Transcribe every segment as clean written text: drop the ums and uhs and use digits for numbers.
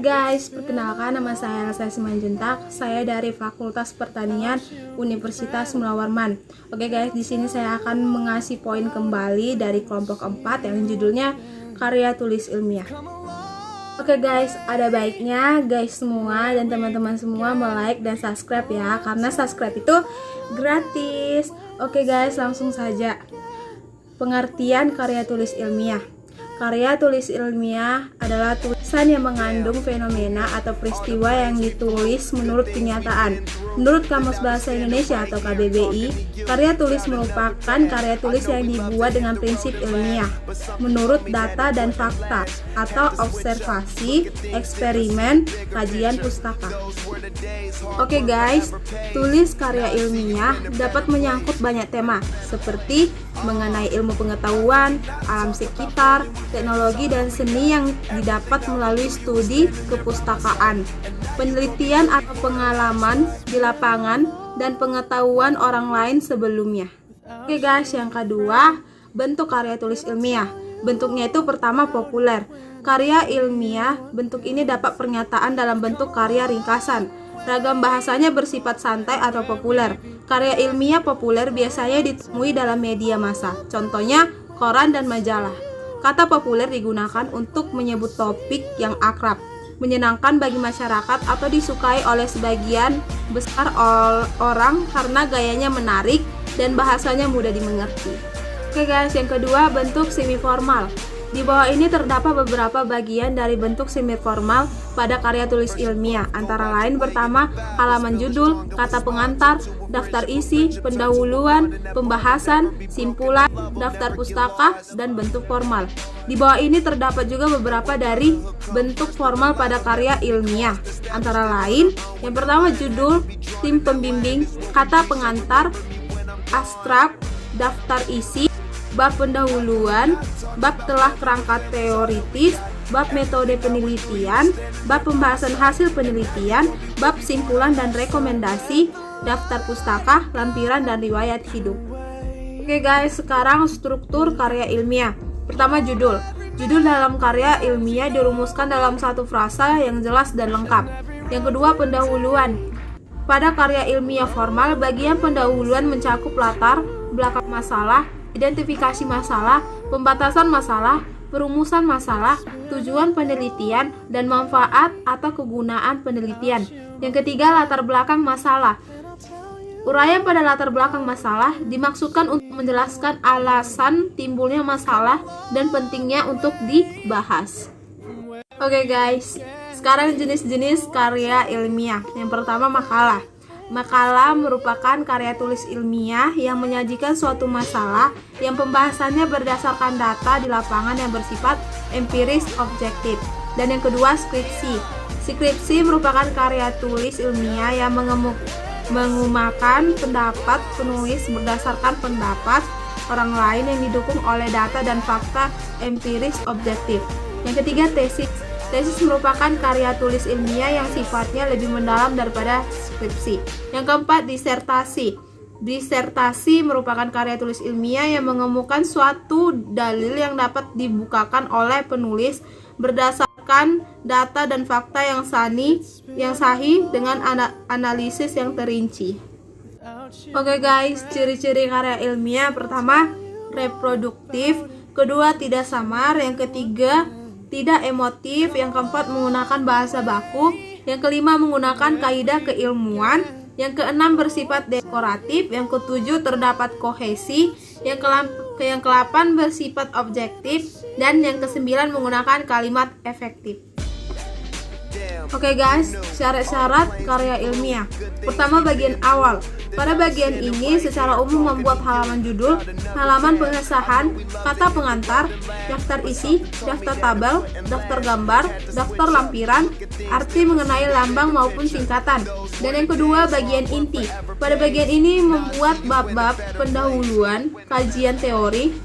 Guys, perkenalkan nama saya Elsa Simanjuntak. Saya dari Fakultas Pertanian Universitas Mula Warman. Oke guys, di sini saya akan mengasih poin kembali dari kelompok 4 yang judulnya karya tulis ilmiah. Oke guys, ada baiknya guys semua dan teman-teman semua like dan subscribe ya, karena subscribe itu gratis. Oke guys, langsung saja. Pengertian karya tulis ilmiah. Karya tulis ilmiah adalah tulisan yang mengandung fenomena atau peristiwa yang ditulis menurut kenyataan. Menurut Kamus Bahasa Indonesia atau KBBI, karya tulis merupakan karya tulis yang dibuat dengan prinsip ilmiah, menurut data dan fakta, atau observasi, eksperimen, kajian pustaka. Oke guys, tulis karya ilmiah dapat menyangkut banyak tema, seperti mengenai ilmu pengetahuan, alam sekitar, teknologi dan seni yang didapat melalui studi kepustakaan, penelitian atau pengalaman di lapangan, dan pengetahuan orang lain sebelumnya. Oke guys, yang kedua, bentuk karya tulis ilmiah. Bentuknya itu pertama populer. Karya ilmiah, bentuk ini dapat pernyataan dalam bentuk karya ringkasan. Ragam bahasanya bersifat santai atau populer. Karya ilmiah populer biasanya ditemui dalam media massa, contohnya koran dan majalah. Kata populer digunakan untuk menyebut topik yang akrab, menyenangkan bagi masyarakat atau disukai oleh sebagian besar orang karena gayanya menarik dan bahasanya mudah dimengerti. Oke guys, yang kedua, bentuk semi-formal. Di bawah ini terdapat beberapa bagian dari bentuk semi-formal pada karya tulis ilmiah, antara lain pertama, halaman judul, kata pengantar, daftar isi, pendahuluan, pembahasan, simpulan, daftar pustaka, dan bentuk formal. Di bawah ini terdapat juga beberapa dari bentuk formal pada karya ilmiah, antara lain, yang pertama judul, tim pembimbing, kata pengantar, abstrak, daftar isi, bab pendahuluan, bab telah kerangka teoritis, bab metode penelitian, bab pembahasan hasil penelitian, bab simpulan dan rekomendasi, daftar pustaka, lampiran, dan riwayat hidup. Oke guys, sekarang struktur karya ilmiah. Pertama, judul. Judul dalam karya ilmiah dirumuskan dalam satu frasa yang jelas dan lengkap. Yang kedua, pendahuluan. Pada karya ilmiah formal, bagian pendahuluan mencakup latar belakang masalah, identifikasi masalah, pembatasan masalah, perumusan masalah, tujuan penelitian, dan manfaat atau kegunaan penelitian. Yang ketiga, latar belakang masalah. Uraian pada latar belakang masalah dimaksudkan untuk menjelaskan alasan timbulnya masalah dan pentingnya untuk dibahas. Oke guys, sekarang jenis-jenis karya ilmiah. Yang pertama, makalah. Makalah merupakan karya tulis ilmiah yang menyajikan suatu masalah yang pembahasannya berdasarkan data di lapangan yang bersifat empiris objektif. Dan yang kedua, skripsi. Skripsi merupakan karya tulis ilmiah yang mengemukakan pendapat penulis berdasarkan pendapat orang lain yang didukung oleh data dan fakta empiris objektif. Yang ketiga, tesis. Tesis merupakan karya tulis ilmiah yang sifatnya lebih mendalam daripada skripsi. Yang keempat, disertasi. Disertasi merupakan karya tulis ilmiah yang mengemukakan suatu dalil yang dapat dibukakan oleh penulis berdasarkan data dan fakta yang sahih dengan analisis yang terinci. Oke guys, ciri-ciri karya ilmiah. Pertama, reproduktif. Kedua, tidak samar. Yang ketiga, tidak emotif. Yang keempat, menggunakan bahasa baku. Yang kelima, menggunakan kaidah keilmuan. Yang keenam, bersifat dekoratif. Yang ketujuh, terdapat kohesi. Yang kelapan, bersifat objektif. Dan yang kesembilan, menggunakan kalimat efektif. Oke guys, syarat-syarat karya ilmiah. Pertama, bagian awal. Pada bagian ini secara umum membuat halaman judul, halaman pengesahan, kata pengantar, daftar isi, daftar tabel, daftar gambar, daftar lampiran, arti mengenai lambang maupun singkatan. Dan yang kedua, bagian inti. Pada bagian ini membuat bab-bab pendahuluan, kajian teori,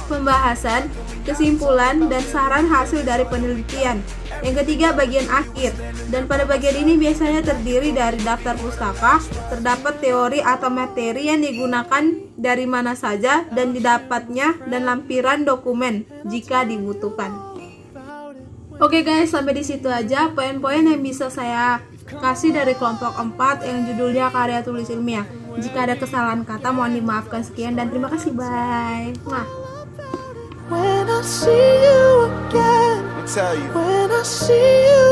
pembahasan, kesimpulan, dan saran hasil dari penelitian. Yang ketiga, bagian akhir. Dan pada bagian ini biasanya terdiri dari daftar pustaka, terdapat teori atau materi yang digunakan dari mana saja dan didapatnya, dan lampiran dokumen jika dibutuhkan. Oke guys, sampai di situ aja poin-poin yang bisa saya kasih dari kelompok 4 yang judulnya karya tulis ilmiah. Jika ada kesalahan kata mohon dimaafkan. Sekian dan terima kasih, bye. Mwah. When I see you again, when I see you